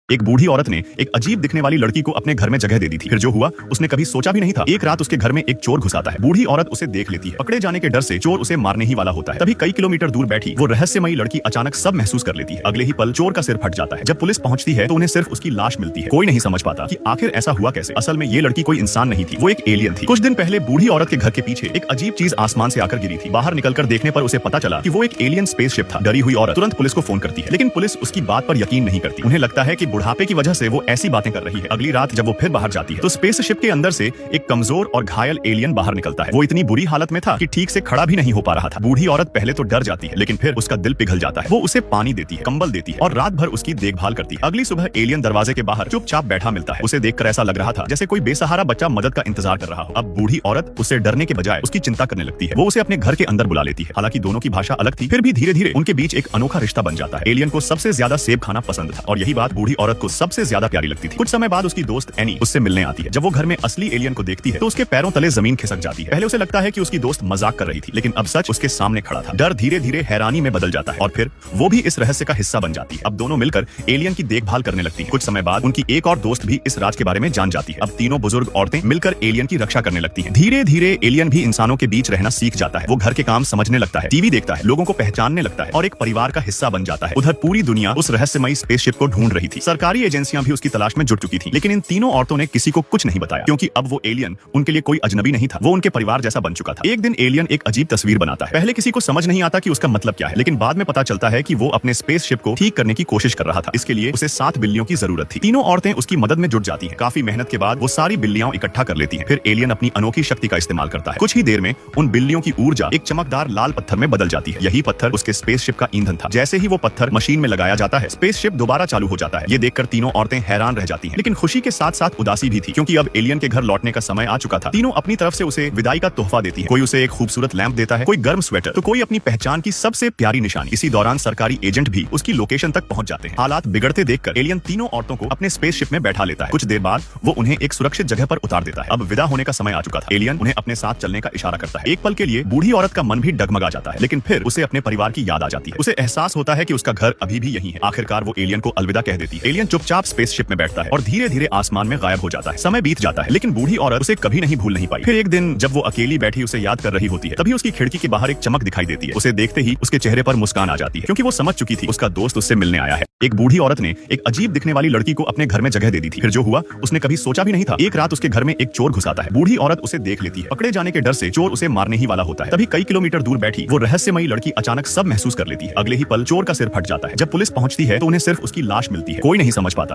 एक बूढ़ी औरत ने एक अजीब दिखने वाली लड़की को अपने घर में जगह दे दी थी। फिर जो हुआ उसने कभी सोचा भी नहीं था। एक रात उसके घर में एक चोर घुस आता है। बूढ़ी औरत उसे देख लेती है। पकड़े जाने के डर से चोर उसे मारने ही वाला होता है। तभी कई किलोमीटर दूर बैठी वो रहस्यमयी लड़की अचानक सब महसूस कर लेती है। अगले ही पल चोर का सिर फट जाता है। जब पुलिस पहुंचती है तो उन्हें सिर्फ उसकी लाश मिलती है। कोई नहीं समझ पाता कि आखिर ऐसा हुआ कैसे। असल में ये लड़की कोई इंसान नहीं थी, वो एक एलियन थी। कुछ दिन पहले बूढ़ी औरत के घर के पीछे एक अजीब चीज आसमान से आकर गिरी थी। बाहर निकलकर देखने पर उसे पता चला कि वो एक एलियन स्पेसशिप था। डरी हुई औरत तुरंत पुलिस को फोन करती है, लेकिन पुलिस उसकी बात पर यकीन नहीं करती। उन्हें लगता है कि बुढ़ापे की वजह से वो ऐसी बातें कर रही है। अगली रात जब वो फिर बाहर जाती है तो स्पेसशिप के अंदर से एक कमजोर और घायल एलियन बाहर निकलता है। वो इतनी बुरी हालत में था कि ठीक से खड़ा भी नहीं हो पा रहा था। बूढ़ी औरत पहले तो डर जाती है, लेकिन फिर उसका दिल पिघल जाता है। वो उसे पानी देती है, कंबल देती है और रात भर उसकी देखभाल करती है। अगली सुबह एलियन दरवाजे के बाहर चुपचाप बैठा मिलता है। उसे देखकर ऐसा लग रहा था जैसे कोई बेसहारा बच्चा मदद का इंतजार कर रहा हो। अब बूढ़ी औरत उससे डरने के बजाय उसकी चिंता करने लगती है। वो उसे अपने घर के अंदर बुला लेती है। हालांकि दोनों की भाषा अलग थी, फिर भी धीरे धीरे उनके बीच एक अनोखा रिश्ता बन जाता है। एलियन को सबसे ज्यादा सेब खाना पसंद था और यही बात बूढ़ी औरत को सबसे ज्यादा प्यारी लगती थी। कुछ समय बाद उसकी दोस्त एनी उससे मिलने आती है। जब वो घर में असली एलियन को देखती है तो उसके पैरों तले जमीन खिसक जाती है। पहले उसे लगता है कि उसकी दोस्त मजाक कर रही थी, लेकिन अब सच उसके सामने खड़ा था। डर धीरे धीरे हैरानी में बदल जाता है और फिर वो भी इस रहस्य का हिस्सा बन जाती है। अब दोनों मिलकर एलियन की देखभाल करने लगती है। कुछ समय बाद उनकी एक और दोस्त भी इस राज के बारे में जान जाती है। अब तीनों बुजुर्ग औरतें मिलकर एलियन की रक्षा करने लगती हैं। धीरे धीरे एलियन भी इंसानों के बीच रहना सीख जाता है। वो घर के काम समझने लगता है, टीवी देखता है, लोगों को पहचानने लगता है और एक परिवार का हिस्सा बन जाता है। उधर पूरी दुनिया उस रहस्यमयी स्पेसशिप को ढूंढ रही थी। सरकारी एजेंसियां भी उसकी तलाश में जुट चुकी थी, लेकिन इन तीनों औरतों ने किसी को कुछ नहीं बताया, क्योंकि अब वो एलियन उनके लिए कोई अजनबी नहीं था। वो उनके परिवार जैसा बन चुका था। एक दिन एलियन एक अजीब तस्वीर बनाता है। पहले किसी को समझ नहीं आता कि उसका मतलब क्या है, लेकिन बाद में पता चलता है कि वो अपने स्पेसशिप को ठीक करने की कोशिश कर रहा था। इसके लिए उसे 7 बिल्लियों की जरूरत थी। तीनों औरतें उसकी मदद में जुट जाती हैं। काफी मेहनत के बाद वो सारी बिल्लियां इकट्ठा कर लेती हैं। फिर एलियन अपनी अनोखी शक्ति का इस्तेमाल करता है। कुछ ही देर में उन बिल्लियों की ऊर्जा एक चमकदार लाल पत्थर में बदल जाती है। यही पत्थर उसके स्पेसशिप का ईंधन था। जैसे ही वो पत्थर मशीन में लगाया जाता है, स्पेसशिप दोबारा चालू हो जाता है। ये देखकर तीनों औरतें हैरान रह जाती हैं, लेकिन खुशी के साथ साथ उदासी भी थी, क्योंकि अब एलियन के घर लौटने का समय आ चुका था। तीनों अपनी तरफ से उसे विदाई का तोहफा देती है। कोई उसे एक खूबसूरत लैंप देता है, कोई गर्म स्वेटर, तो कोई अपनी पहचान की सबसे प्यारी निशानी। इसी दौरान सरकारी एजेंट भी उसकी लोकेशन तक पहुंच जाते हैं। हालात बिगड़ते देखकर एलियन तीनों औरतों को अपने स्पेसशिप में बैठा लेता है। कुछ देर बाद वो उन्हें एक सुरक्षित जगह पर उतार देता है। अब विदा होने का समय आ चुका था। एलियन उन्हें अपने साथ चलने का इशारा करता है। एक पल के लिए बूढ़ी औरत का मन भी डगमगा जाता है, लेकिन फिर उसे अपने परिवार की याद आ जाती है। उसे एहसास होता है कि उसका घर अभी भी यहीं है। आखिरकार वो एलियन को अलविदा कह देती है। एलियन चुपचाप स्पेसशिप में बैठता है और धीरे धीरे आसमान में गायब हो जाता है। समय बीत जाता है, लेकिन बूढ़ी औरत उसे कभी नहीं भूल नहीं पाई। फिर एक दिन जब वो अकेली बैठी उसे याद कर रही होती है, तभी उसकी खिड़की के बाहर एक चमक दिखाई देती है। उसे देखते ही उसके चेहरे पर मुस्कान आ जाती है, क्योंकि वो समझ चुकी थी उसका दोस्त उससे मिलने आया है। एक बूढ़ी औरत ने एक अजीब दिखने वाली लड़की को अपने घर में जगह दे दी थी। फिर जो हुआ उसने कभी सोचा भी नहीं था। एक रात उसके घर में एक चोर घुस आता है। बूढ़ी औरत उसे देख लेती है। पकड़े जाने के डर से चोर उसे मारने ही वाला होता है। तभी कई किलोमीटर दूर बैठी वो रहस्यमयी लड़की अचानक सब महसूस कर लेती है। अगले ही पल चोर का सिर फट जाता है। जब पुलिस पहुंचती है तो उन्हें सिर्फ उसकी लाश मिलती है। कोई नहीं समझ पाता